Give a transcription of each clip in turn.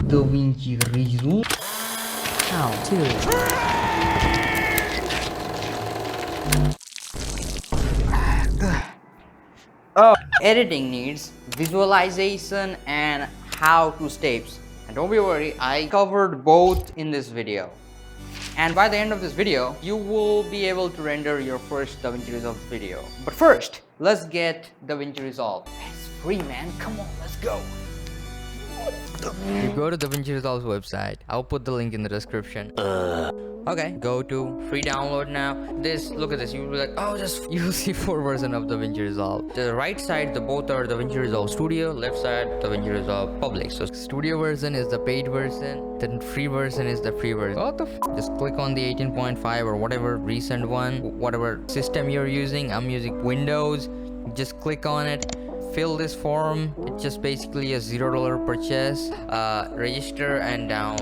Davinci Resolve. How to Editing needs visualization and how-to steps. And don't be worried, I covered both in this video. And by the end of this video, you will be able to render your first Davinci Resolve video. But first, let's get Davinci Resolve. It's free, man. Come on, let's go. You go to Davinci Resolve's website. I'll put the link in the description. Okay, go to free download now. Look at this. You'll be like, oh, you'll see 4 versions of Davinci Resolve. The right side, both are Davinci Resolve Studio. Left side, Davinci Resolve Public. So Studio version is the paid version. The free version is the free version. What the Just click on the 18.5 or whatever recent one, whatever system you're using. I'm using Windows. Just click on it. Fill this form. It's just basically a $0 purchase. Register and down.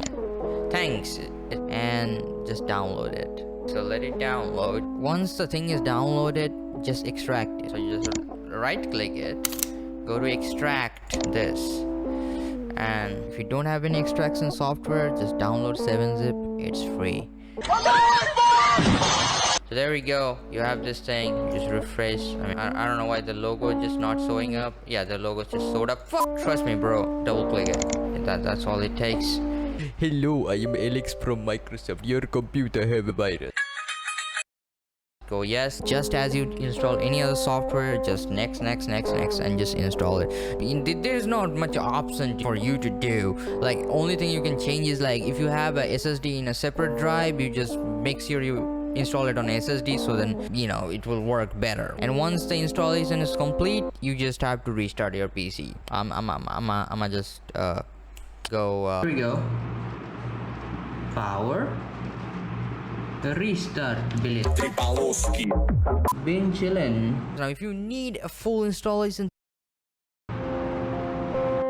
Thanks. And just download it. So let it download. Once the thing is downloaded, just extract it. So you just right click it, go to extract this, and if you don't have any extraction software, just download 7-zip. It's free. So there we go. You have this thing. You just refresh. I don't know why the logo is just not showing up. Yeah, the logo just showed up. Fuck. Trust me, bro. Double click it. That's all it takes. Hello, I am Alex from Microsoft. Your computer have a virus. Go yes. Just as you install any other software, just next, and just install it. There's not much option for you to do. Like, only thing you can change is, like, if you have a SSD in a separate drive, you just make sure you install it on SSD, so then it will work better. And once the installation is complete, you just have to restart your PC. I'ma just go. Here we go. Power. The restart billet. Been chillin'. Now, if you need a full installation,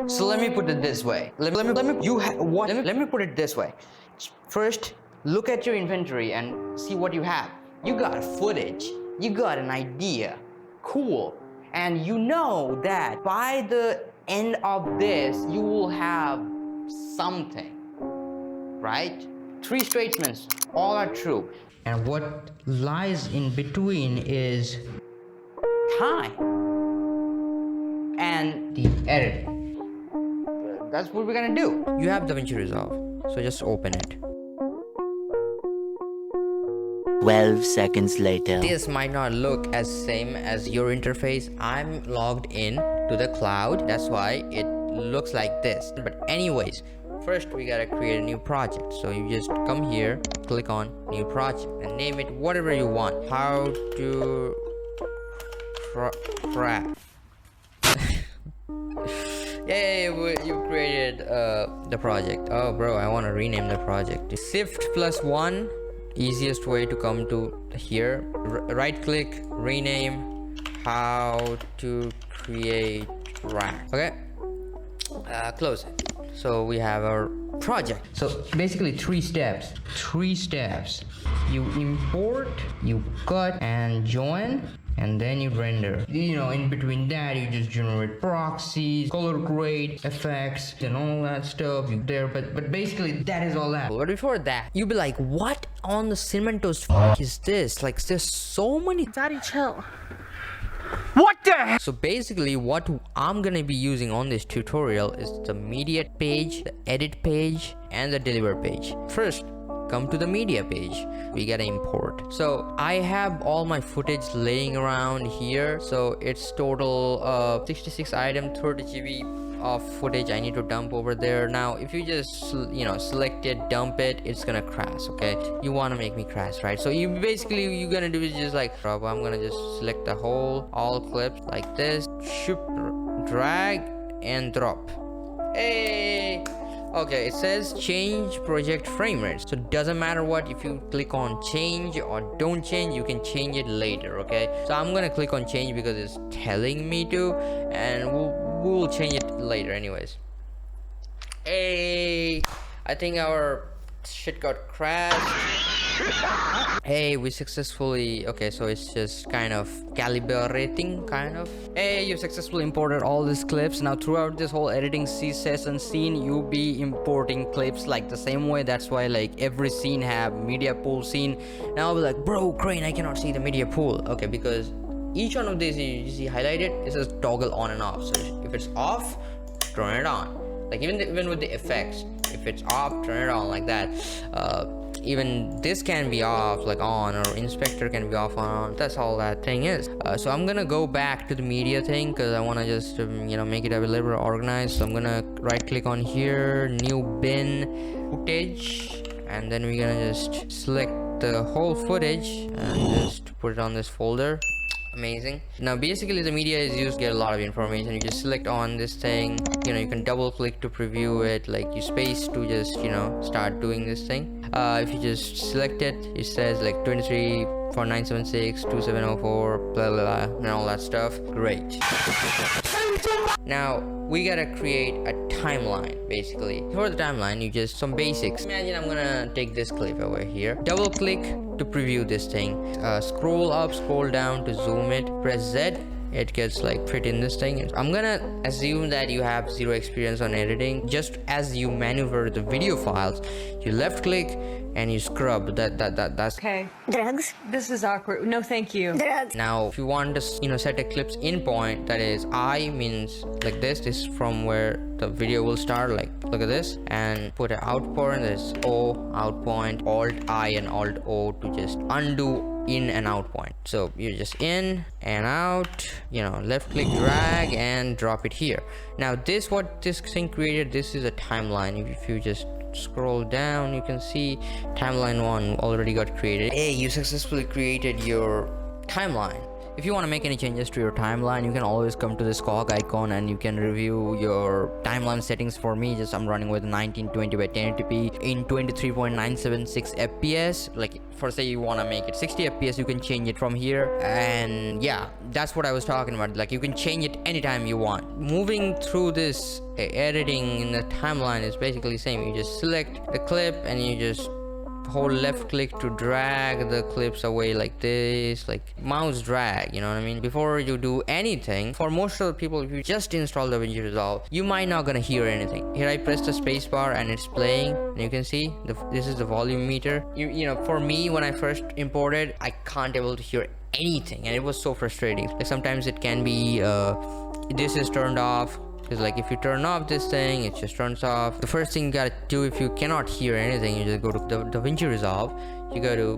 So let me put it this way. Let me put it this way. First, look at your inventory and see what you have. You got footage. You got an idea. Cool. And you know that by the end of this, you will have something, right? 3 statements, all are true. And what lies in between is time and the editing. That's what we're gonna do. you have Davinci Resolve, so just open it. 12 seconds later. This might not look as same as your interface. I'm logged in to the cloud, that's why it looks like this. But anyways, first we gotta create a new project. So you just come here, click on new project, and name it whatever you want. How to craft. Yay, you created the project. Oh bro, I want to rename the project. Shift +1, easiest way to come to here. Right click, rename, how to create rack. Okay, close it. So we have our project. So basically 3 steps. 3 steps. You import, you cut and join, and then you render. In between that, you just generate proxies, color grade, effects, and all that stuff. But basically that is all that. But before that, you'll be like, what on the Cimentos is this? Like, there's so many. Daddy, chill. So basically what I'm gonna be using on this tutorial is the media page, the edit page, and the deliver page. First, come to the media page. We gotta import. So I have all my footage laying around here. So it's total 66 item, 30 GB of footage I need to dump over there. Now if you just select it, dump it, it's gonna crash. Okay, you want to make me crash, right? So you're gonna do is just like I'm gonna just select the whole all clips like this, shoot, drag and drop. Hey, okay, it says change project frame rate. So it doesn't matter what, if you click on change or don't change, you can change it later. Okay, so I'm gonna click on change because it's telling me to, and we'll change it later anyways. Hey, I think our shit got crashed. Hey, we successfully, okay, so it's just kind of calibrating, kind of. Hey, you successfully imported all these clips. Now throughout this whole editing session scene, you be importing clips like the same way. That's why like every scene have media pool scene. Now I'll be like, bro, Crane, I cannot see the media pool. Okay, because each one of these you see highlighted, it says toggle on and off. So if it's off, turn it on. Like even with the effects, if it's off, turn it on, like that. Even this can be off, like on, or inspector can be off on. That's all that thing is. So I'm gonna go back to the media thing because I want to just make it a little bit organized. So I'm gonna right click on here, new bin, footage, and then we're gonna just select the whole footage and just put it on this folder. Amazing. Now basically the media is used to get a lot of information. You just select on this thing, you can double click to preview it, like you space to just start doing this thing. If you just select it, it says like 234976 2704 blah blah blah and all that stuff. Great. Now we gotta create a timeline. Basically for the timeline, you just some basics. Imagine I'm gonna take this clip over here, double click to preview this thing, scroll up, scroll down to zoom it, press Z, it gets like fit in this thing. I'm gonna assume that you have zero experience on editing. Just as you maneuver the video files, you left click and you scrub that's Okay. Drugs. This is awkward. No, thank you. Drugs. Now if you want to set a clip's in point, that is I means like this is from where the video will start, like look at this, and put an out point, there's O out point, alt I and alt O to just undo in and out point. So you just in and out, left click, drag and drop it here. Now what this thing created, this is a timeline. If you just scroll down, you can see timeline 1 already got created. Hey, you successfully created your timeline. If you want to make any changes to your timeline, you can always come to this cog icon and you can review your timeline settings. For me, I'm running with 1920 by 1080p in 23.976 fps. Like for say you want to make it 60 fps, you can change it from here. And yeah, that's what I was talking about. Like you can change it anytime you want. Moving through this editing in the timeline is basically the same. You just select the clip and you just hold left click to drag the clips away like this, like mouse drag, you know what I mean? Before you do anything, for most of the people, if you just install Davinci Resolve, you might not gonna hear anything. Here I press the space bar and it's playing, and you can see this is the volume meter. For me, when I first imported, I can't able to hear anything, and it was so frustrating. Like sometimes it can be this is turned off, because like if you turn off this thing, it just turns off. The first thing you gotta do, if you cannot hear anything, you just go to Davinci Resolve, you go to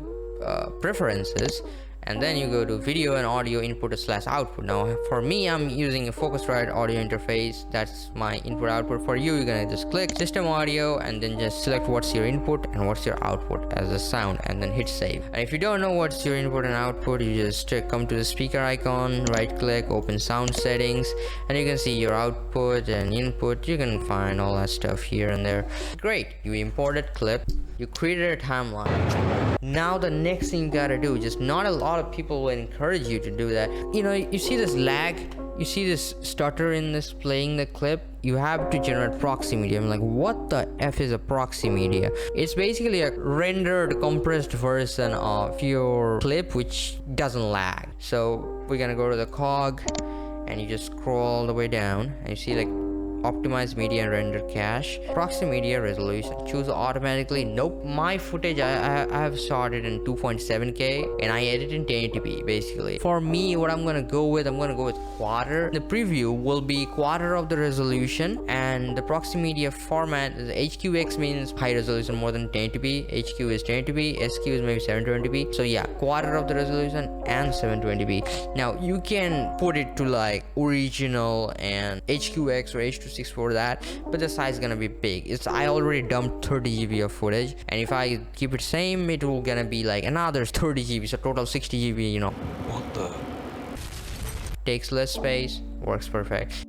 preferences, and then you go to video and audio input / output. Now for me, I'm using a Focusrite audio interface. That's my input output. For you, you're gonna just click system audio and then just select what's your input and what's your output as a sound, and then hit save. And if you don't know what's your input and output, you just come to the speaker icon, right click, open sound settings, and you can see your output and input. You can find all that stuff here and there. Great, you imported clip, you created a timeline. Now the next thing you gotta do, just not a lot of people will encourage you to do that. You see this lag, you see this stutter in this playing the clip. You have to generate proxy media. I'm like, what the F is a proxy media? It's basically a rendered compressed version of your clip which doesn't lag. So we're gonna go to the cog and you just scroll all the way down and you see like optimize media and render cache, proxy media resolution, choose automatically. Nope, my footage I have started in 2.7K and I edit in 1080p. Basically for me, what I'm gonna go with quarter. The preview will be quarter of the resolution, and the proxy media format is HQX, means high resolution, more than 1080p. HQ is 1080p, SQ is maybe 720p. So yeah, quarter of the resolution and 720p. Now you can put it to like original and HQX or H.264 that, but the size is gonna be big. I already dumped 30 GB of footage, and if I keep it same, it will gonna be like another 30 GB, so total 60 GB. What the? Takes less space, works perfect.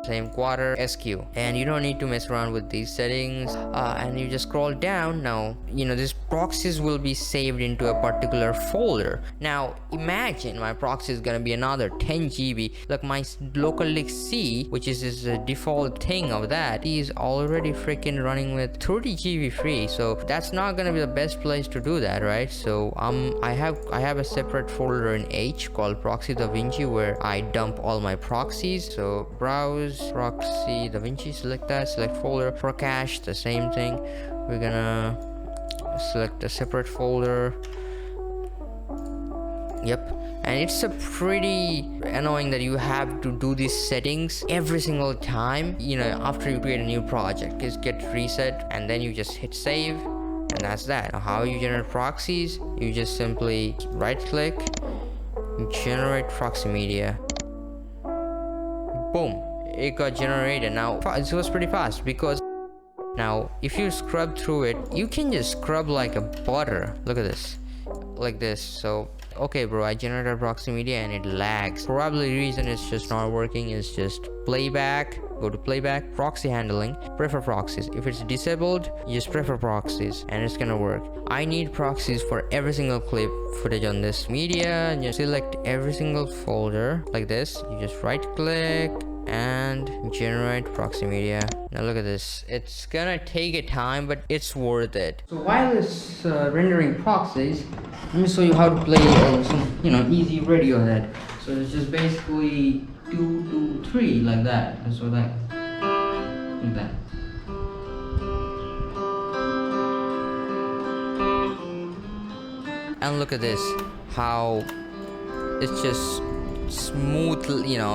same quarter SQ, and you don't need to mess around with these settings. And you just scroll down. Now this proxies will be saved into a particular folder. Now imagine my proxy is gonna be another 10 GB. Like my local disk C, which is this default thing of that, is already freaking running with 30 GB free, so that's not gonna be the best place to do that, right? So I have a separate folder in H called Proxy Davinci where I dump all my proxies. So browse Proxy Davinci, select that, select folder. For cache, the same thing, we're gonna select a separate folder. Yep. And it's a pretty annoying that you have to do these settings every single time, after you create a new project. Just get reset and then you just hit save, and that's that. Now, how you generate proxies? You just simply right click, generate proxy media. Boom, it got generated. Now it was pretty fast, because now if you scrub through it, you can just scrub like a butter. Look at this, like this. So okay bro, I generated proxy media and it lags. Probably the reason it's just not working is just playback. Go to playback, proxy handling, prefer proxies. If it's disabled, you just prefer proxies and it's gonna work. I need proxies for every single clip footage on this media, and you select every single folder like this. You just right click and generate proxy media. Now look at this, it's gonna take a time, but it's worth it. So while it's rendering proxies, let me show you how to play some easy Radiohead. So it's just basically 2 2 3 like that. So like that. And look at this, how it's just smooth,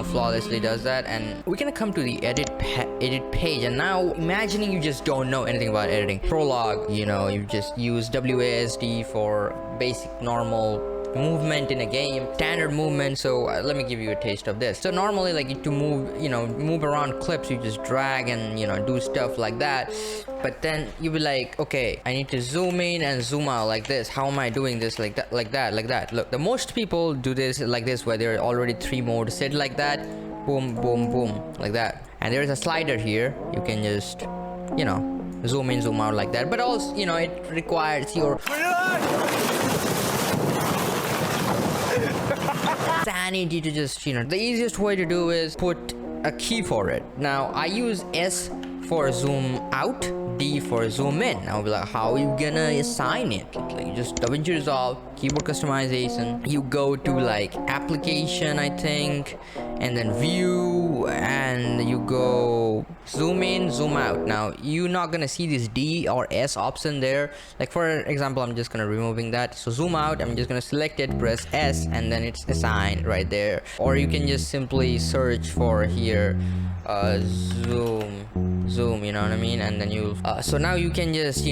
flawlessly does that. And we're gonna come to the edit page, and now imagining you just don't know anything about editing. Prologue, you just use WASD for basic normal movement in a game, standard movement. So let me give you a taste of this. So normally, like, to move around clips, you just drag and do stuff like that. But then you be like, okay, I need to zoom in and zoom out like this. How am I doing this like that? Look, the most people do this like this, where there are already 3 modes set like that. Boom, boom, boom, like that. And there is a slider here. You can just zoom in, zoom out like that. But also, it requires your sanity to just, the easiest way to do is put a key for it. Now I use S for zoom out, D for zoom in. Now be like, how are you gonna assign it? Like, you just Davinci Resolve, keyboard customization. You go to like application, I think, and then view, and you go zoom in, zoom out. Now you're not gonna see this D or S option there. Like for example, I'm just gonna removing that. So zoom out, I'm just gonna select it, press S, and then it's assigned right there. Or you can just simply search for here zoom, you know what I mean? And then you so now you can just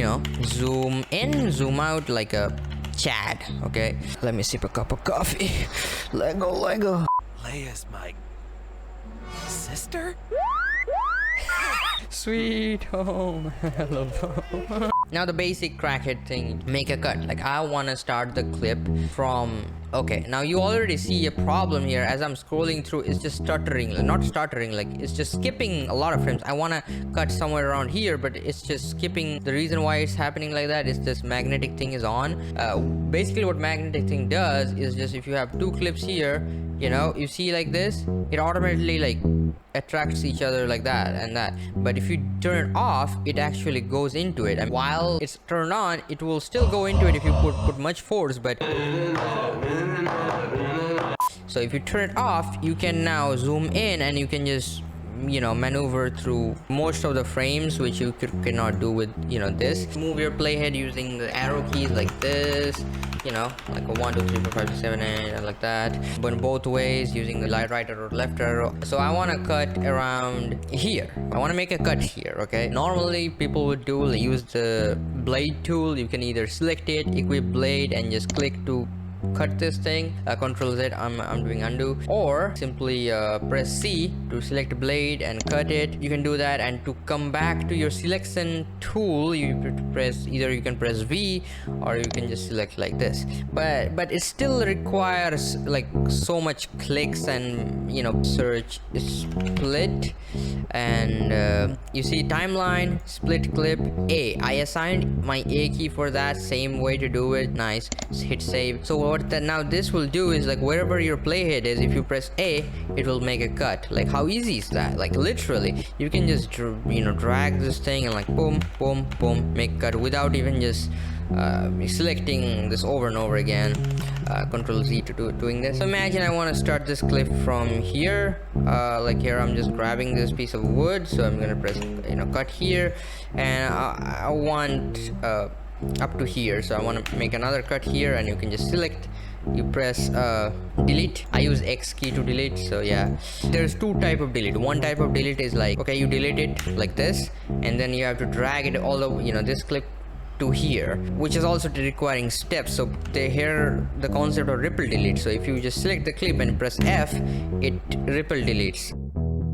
zoom in, zoom out like a Chad. Okay, let me sip a cup of coffee. Lego. Leia's my sister? Sweet home. Hello. Now the basic crackhead thing, make a cut. Like I want to start the clip from, okay, now you already see a problem here. As I'm scrolling through, it's just stuttering, not stuttering, like it's just skipping a lot of frames. I want to cut somewhere around here, but it's just skipping. The reason why it's happening like that is this magnetic thing is on. Basically what magnetic thing does is just, if you have 2 clips here, you see like this, it automatically like attracts each other like that and that. But if you turn it off, it actually goes into it, and while it's turned on, it will still go into it if you put much force. But so if you turn it off, you can now zoom in and you can just maneuver through most of the frames, which you cannot do with this. Move your playhead using the arrow keys like this, like a 1 2 3 4 5 6 7 8, like that, but both ways using the right or left arrow. So I want to cut around here. I want to make a cut here. Okay, normally people would use the blade tool. You can either select it, equip blade, and just click to cut this thing, Control Z, I'm doing undo, or simply press C to select blade and cut it. You can do that, and to come back to your selection tool, you press, either you can press V or you can just select like this, but it still requires like so much clicks and, you know, search split, and you see timeline, split clip, A. I assigned my A key for that, same way to do it. Nice. Hit save. So what that now this will do is, like, wherever your playhead is, if you press A, it will make a cut. Like, how easy is that? Like, literally you can just, you know, drag this thing and like boom boom boom, make cut without even just selecting this over and over again. Control Z to doing this. So imagine I want to start this clip from here, like here I'm just grabbing this piece of wood, so I'm gonna press, you know, cut here, and I want up to here, so I want to make another cut here, and you can just select, you press delete. I use X key to delete. So yeah, there's two type of delete. One type of delete is like, okay, you delete it like this, and then you have to drag it all over, you know, this clip to here, which is also requiring steps. So they hear the concept of ripple delete. So if you just select the clip and press F, it ripple deletes.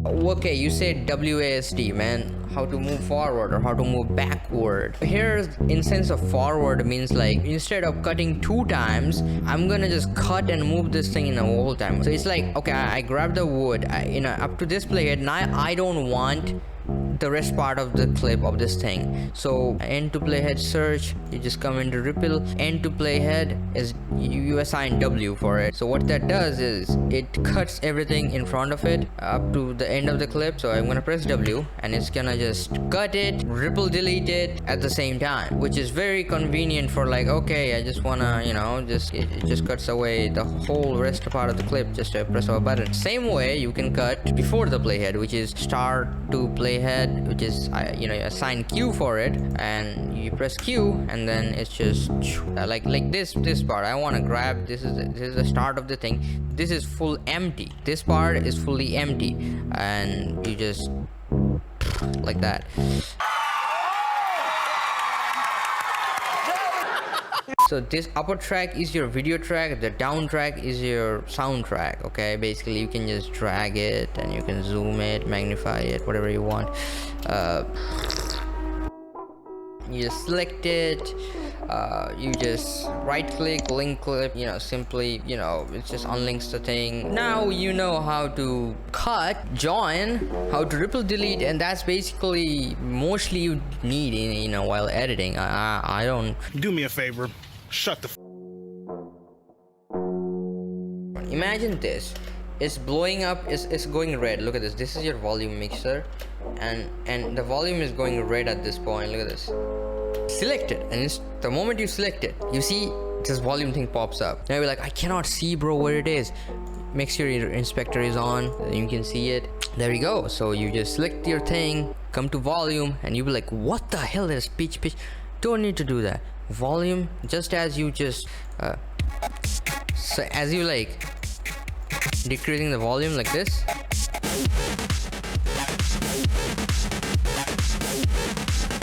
Okay, you said WASD, man, how to move forward or how to move backward. Here, in sense of forward, means like instead of cutting 2 times, I'm gonna just cut and move this thing in a whole time. So it's like, okay, I grab the wood, you know, up to this playhead. Now I don't want the rest part of the clip of this thing. So end to playhead search, you just come into ripple. End to playhead is you assign W for it. So what that does is it cuts everything in front of it up to the end of the clip. So I'm gonna press W, and it's gonna just cut it, ripple delete it at the same time, which is very convenient for like, okay, I just wanna, you know, just it just cuts away the whole rest part of the clip, just a press of a button. Same way you can cut before the playhead, which is start to playhead, which is you know, you assign Q for it, and you press Q, and then it's just like this part. I want to grab this is the start of the thing. This is full empty. This part is fully empty, and you just like that. So this upper track is your video track, the down track is your sound track. Okay, basically you can just drag it and you can zoom it, magnify it, whatever you want. You just select it, you just right click, link clip, you know, simply, you know, it just unlinks the thing. Now you know how to cut, join, how to ripple delete, and that's basically mostly you need in, you know, while editing. I don't. Do me a favor, shut the Imagine this, it's blowing up, it's going red. Look at this, this is your volume mixer, and the volume is going red at this point. Look at this, select it, and it's the moment you select it, you see this volume thing pops up. Now you're like, I cannot see, bro, where it is. Make sure your inspector is on, you can see it. There you go. So you just select your thing, come to volume, and you'll be like, what the hell is pitch? Don't need to do that. Volume, just as you just so as you like decreasing the volume like this,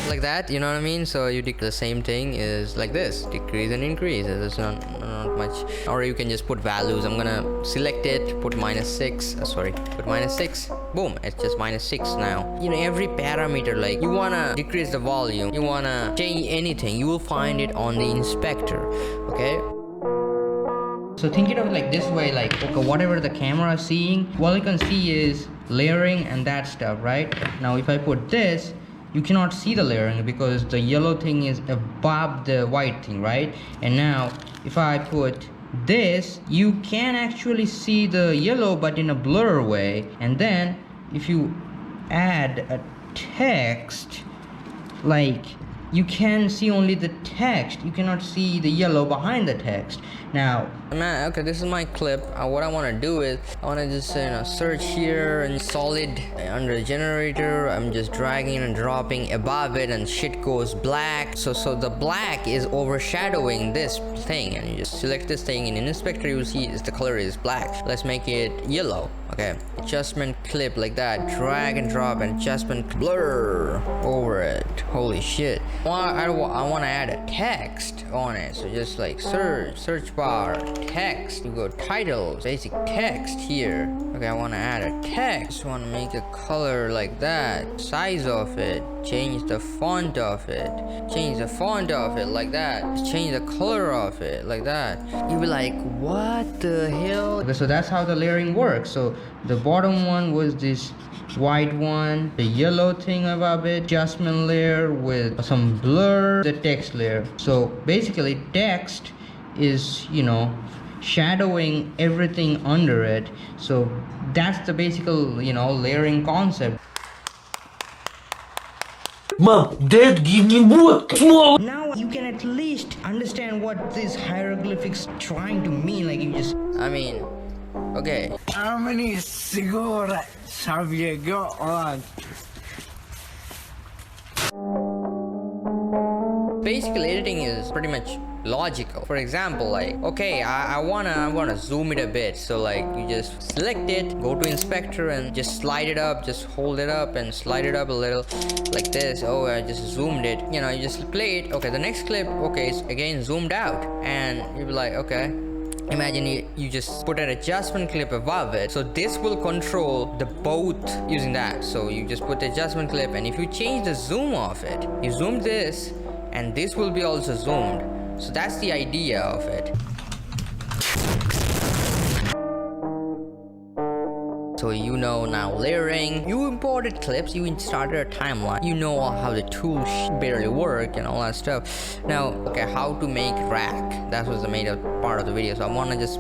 like that, you know what I mean? So you the same thing is like this, decrease and increase. There's not much. Or you can just put values. I'm gonna select it, put -6, put -6, boom, it's just -6 now. You know, every parameter, like you wanna decrease the volume, you wanna change anything, you will find it on the inspector. Okay, so think it of like this way, like, okay, whatever the camera is seeing, all you can see is layering and that stuff, right? Now if I put this, you cannot see the layering because the yellow thing is above the white thing, right? And now if I put this, you can actually see the yellow but in a blur way. And then if you add a text, like, you can see only the text, you cannot see the yellow behind the text. Now, okay, this is my clip. What I want to do is I want to just, you know, search here and solid under the generator. I'm just dragging and dropping above it, and shit goes black. So the black is overshadowing this thing, and you just select this thing in an inspector, you will see the color is black. Let's make it yellow. Okay, adjustment clip like that, drag and drop and adjustment blur over it. Holy shit. I want to add a text on it, so just like search bar, text, you go title, basic text here. Okay, I want to add a text, want to make a color like that, size of it, change the font of it, like that, change the color of it like that. You'll be like, what the hell? Okay, so that's how the layering works. So the bottom one was this white one, the yellow thing above it, adjustment layer with some blur, the text layer. So basically text is, you know, shadowing everything under it. So that's the basic, you know, layering concept. Mom, Dad, give me what? Small. Now you can at least understand what these hieroglyphics trying to mean. Like, you just, I mean, okay. How many cigarettes have you got on? Basically, editing is pretty much logical. For example, like, okay, I wanna zoom it a bit. So like, you just select it, go to inspector and just slide it up, just hold it up and slide it up a little like this. Oh, I just zoomed it. You know, you just play it. Okay, the next clip, okay, it's again zoomed out, and you'll be like, okay. Imagine you just put an adjustment clip above it, so this will control the both using that. So you just put the adjustment clip, and if you change the zoom of it, you zoom this and this will be also zoomed. So that's the idea of it. So you know now layering, you imported clips, you started a timeline, you know how the tools barely work and all that stuff. Now, okay, how to make rack, that was the main part of the video. So I want to just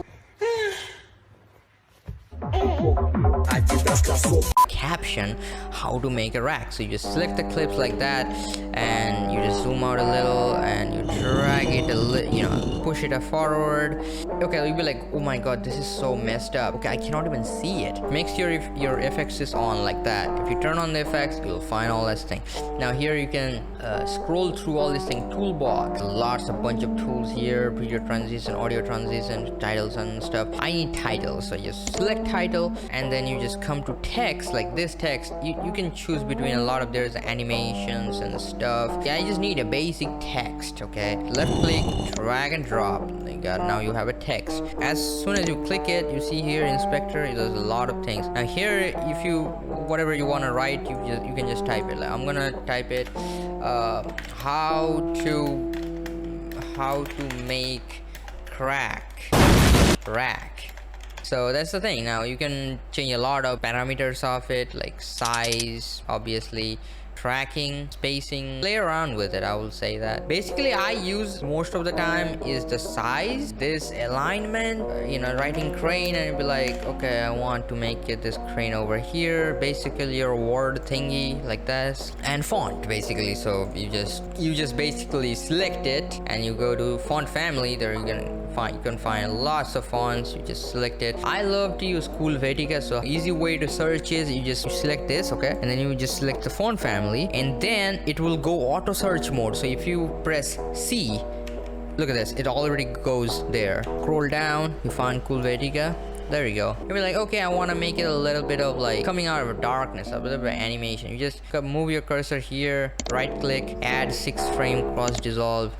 caption how to make a rack. So you just select the clips like that, and you just zoom out a little and you drag it a little, you know, push it forward. Okay, you'll be like, oh my god, this is so messed up. Okay, I cannot even see it. Make sure if your effects is on like that. If you turn on the effects, you'll find all this thing. Now here you can scroll through all this thing, toolbox, lots of bunch of tools here, video transition, audio transition, titles and stuff. I need titles, so just select title, and then you just come to text, like this text. You can choose between a lot of, there's animations and stuff. Yeah, I just need a basic text. Okay, left click, drag and drop. Now you have a text. As soon as you click it, you see here inspector, there's a lot of things. Now here, if you whatever you want to write, you can just type it. Like, I'm gonna type it how to make rack. So that's the thing. Now you can change a lot of parameters of it, like size, obviously, tracking, spacing, play around with it. I will say that basically I use most of the time is the size, this alignment, you know, writing crane, and you'll be like, okay, I want to make it this crane over here, basically your word thingy like this, and font basically. So you just basically select it and you go to font family. There you can find lots of fonts. You just select it. I love to use Helvetica, so easy way to search is you just select this, okay, and then you just select the font family, and then it will go auto search mode. So if you press C, look at this, it already goes there. Scroll down, you find Helvetica. There you go. You'll be like, okay, I want to make it a little bit of like coming out of darkness, a little bit of animation. You just move your cursor here, right click, add 6 frame cross dissolve,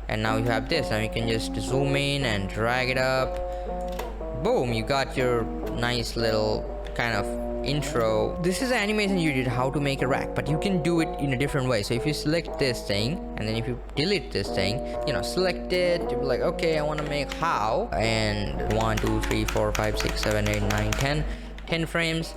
and now you have this. Now you can just zoom in and drag it up. Boom, you got your nice little kind of intro. This is an animation you did how to make a rack, but you can do it in a different way. So if you select this thing, and then if you delete this thing, you know, select it, you'll be like, okay, I want to make how, and 1 2 3 4 5 6 7 8 9 10 frames.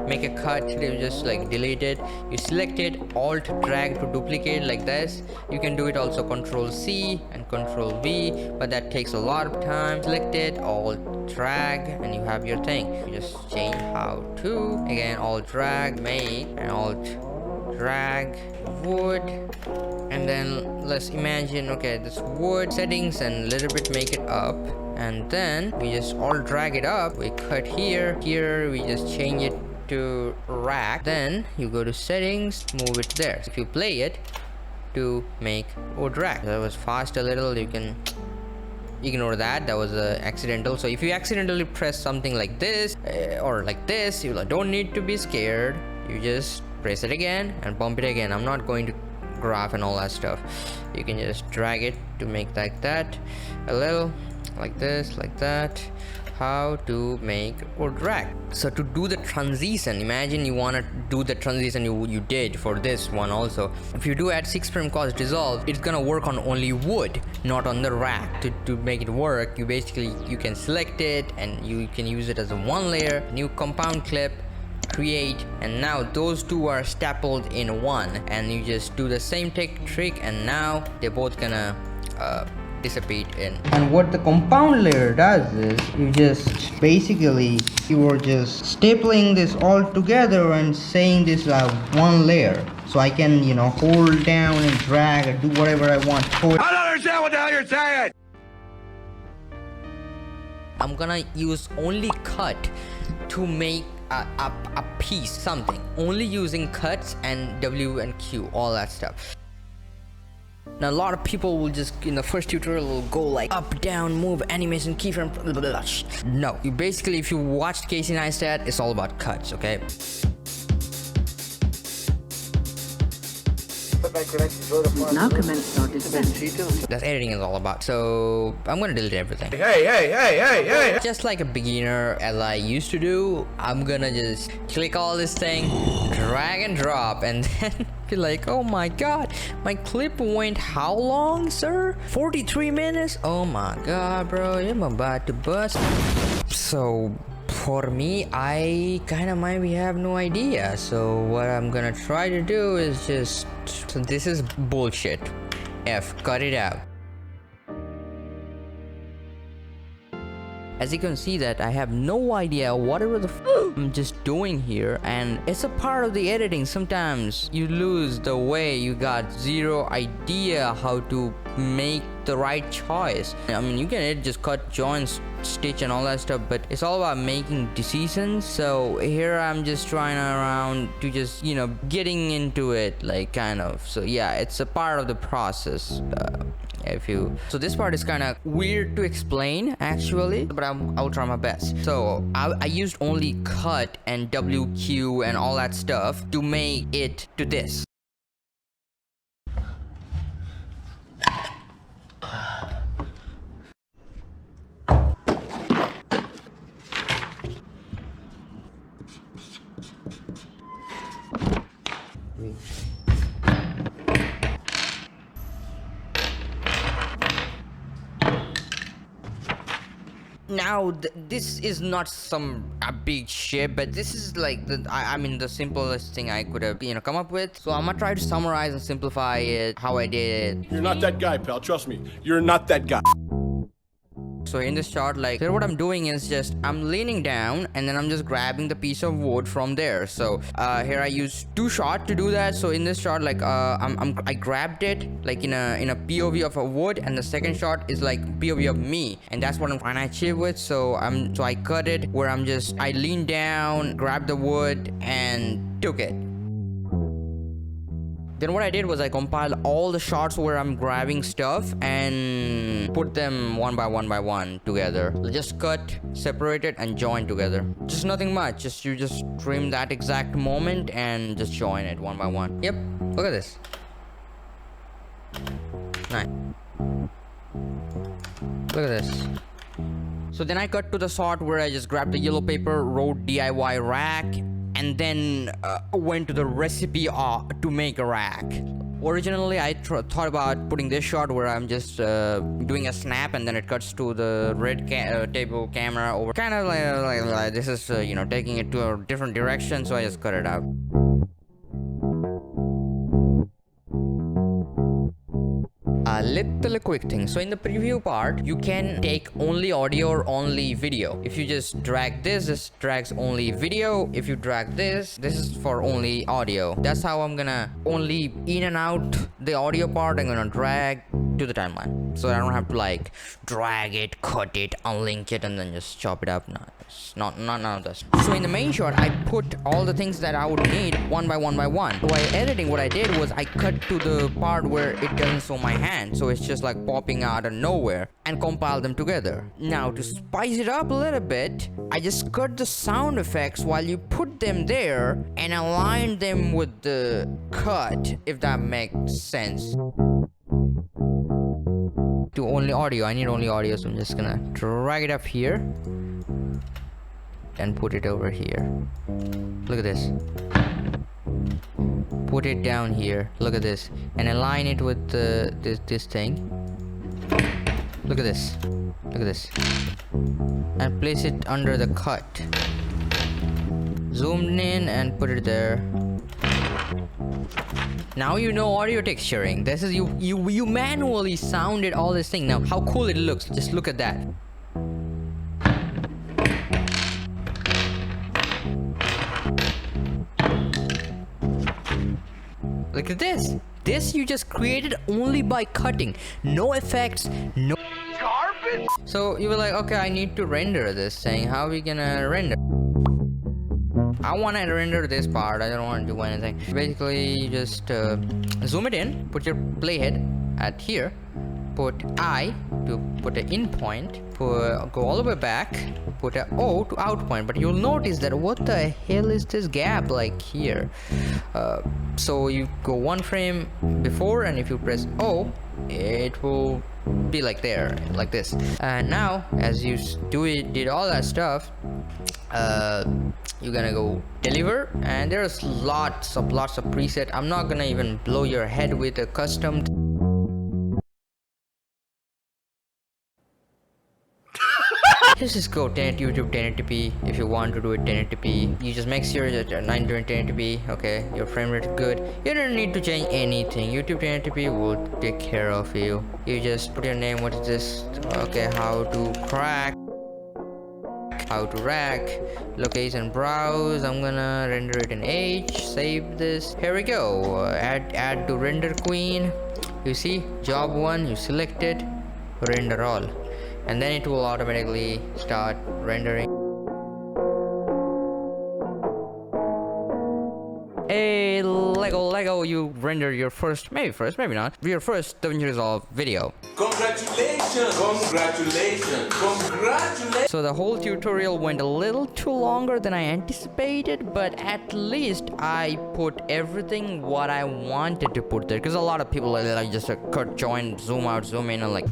Make a cut, you just like delete it, you select it, alt drag to duplicate like this. You can do it also Control C and Control V, but that takes a lot of time. Select it, alt drag, and you have your thing. You just change how to, again, alt drag, make, and alt drag wood, and then let's imagine, okay, this wood settings, and a little bit make it up, and then we just alt drag it up. We cut here, we just change it to rack, then you go to settings, move it there. If you play it to make wood rack, that was fast a little. You ignore that. That was accidental. So if you accidentally press something like this or like this, you don't need to be scared. You just press it again and bump it again. I'm not going to graph and all that stuff. You can just drag it to make like that, a little like this, like that. How to make or drag. So to do the transition, imagine you want to do the transition you did for this one also. If you do add 6 frame cost resolve, it's gonna work on only wood, not on the rack. To make it work, you can select it and you can use it as a one layer, new compound clip, create, and now those two are stapled in one, and you just do the same trick, and now they're both gonna dissipate in. And what the compound layer does is you just basically you are just stapling this all together and saying this one layer, so I can hold down and drag and do whatever I want. I don't understand what the hell you're saying! I'm gonna use only cut to make a piece, something, only using cuts and W and Q, all that stuff. Now a lot of people will just in the first tutorial will go like up, down, move, animation, keyframe, blah, blah, blah. No, you basically, if you watched Casey Neistat, it's all about cuts, okay? Now commence our descent. That's editing is all about. So I'm gonna delete everything. Hey! Just like a beginner as I used to do, I'm gonna just click all this thing, drag and drop, and then be like, oh my god, my clip went how long, sir? 43 minutes? Oh my god, bro, I'm about to bust. So for me, I kind of maybe have no idea. So what I'm gonna try to do is just, so this is bullshit. Cut it out. As you can see that I have no idea whatever the I'm just doing here, and it's a part of the editing. Sometimes you lose the way, you got zero idea how to make the right choice. I mean, you can edit, just cut, joins, stitch and all that stuff, but it's all about making decisions. So here I'm just trying around to just getting into it, like kind of. So yeah, it's a part of the process. So this part is kind of weird to explain actually, but I'll try my best. So I used only cut and WQ and all that stuff to make it to this. Now this is not a big shit, but this is like I mean the simplest thing I could have come up with. So I'm gonna try to summarize and simplify it how I did it. You're not that guy, pal. Trust me. You're not that guy. So in this shot, like here what I'm doing is just I'm leaning down and then I'm just grabbing the piece of wood from there. So here I use 2 shots to do that. So in this shot, like I grabbed it like in a POV of a wood, and the second shot is like POV of me, and that's what I'm trying to achieve with. So I cut it where I leaned down, grabbed the wood and took it. Then what I did was I compiled all the shots where I'm grabbing stuff and put them one by one together. Just cut, separate it, and join together. Just nothing much. You just trim that exact moment and just join it one by one. Yep. Look at this. Nice. Look at this. So then I cut to the shot where I just grabbed the yellow paper, wrote DIY rack, and then went to the recipe to make a rack. Originally, I thought about putting this shot where I'm just doing a snap and then it cuts to the red table camera over. Kind of like this is, taking it to a different direction, so I just cut it out. A little quick thing. So in the preview part, you can take only audio or only video. If you just drag this drags only video. If you drag this is for only audio. That's how I'm gonna only in and out the audio part. I'm gonna drag to the timeline, so I don't have to like drag it, cut it, unlink it, and then just chop it up. No, it's not none of this. So in the main shot, I put all the things that I would need one by one by one. So while editing, what I did was I cut to the part where it doesn't show my hand, so it's just like popping out of nowhere, and compile them together. Now to spice it up a little bit, I just cut the sound effects while you put them there and align them with the cut, if that makes sense. To only audio, I need only audio, so I'm just gonna drag it up here and put it over here. Look at this. Put it down here. Look at this, and align it with this thing. Look at this. Look at this. And place it under the cut. Zoomed in and put it there. Now you know audio texturing. This is you manually sounded all this thing. Now how cool it looks. Just look at that. Look at this. This you just created only by cutting. No effects, no garbage. So you were like, okay, I need to render this thing. How are we gonna render? I want to render this part. I don't want to do anything. Basically, you just zoom it in, put your playhead at here, put I to put an in point, go all the way back, put a O to out point. But you'll notice that what the hell is this gap like here? So you go one frame before, and if you press O, it will be like there, like this. And now, as you did all that stuff, you're gonna go deliver, and there's lots of preset. I'm not gonna even blow your head with a custom. Just go 1080 YouTube 1080p. If you want to do it 1080p, you just make sure that 920 1080p. Okay, your frame rate is good. You don't need to change anything. YouTube 1080p will take care of you. You just put your name. What is this? Okay, how to crack, how to rack, location, browse. I'm gonna render it in H. Save this. Here we go. Add to render queen. You see, job 1, you select it, render all, and then it will automatically start rendering. Hey, Lego, you render your first, maybe not, your first Davinci Resolve video. Congratulations! So the whole tutorial went a little too longer than I anticipated, but at least I put everything what I wanted to put there, because a lot of people like just cut, join, zoom out, zoom in, and like,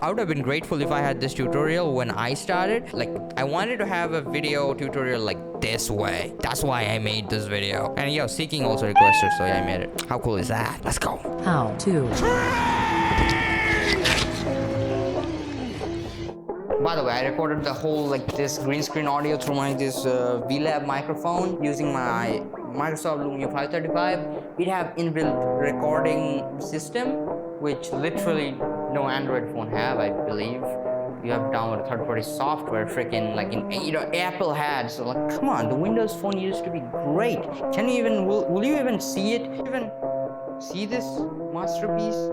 I would have been grateful if I had this tutorial when I started. Like, I wanted to have a video tutorial like this way. That's why I made this video. And yeah, Seeking also requested, so yeah, I made it. How cool is that? Let's go. How to. By the way, I recorded the whole like this green screen audio through this VLab microphone using my Microsoft Lumia 535. It have inbuilt recording system, which literally no Android phone have, I believe. You have to download third-party software, freaking like Apple had. So like, come on, the Windows phone used to be great. Can you even will you even see it? Even see this masterpiece?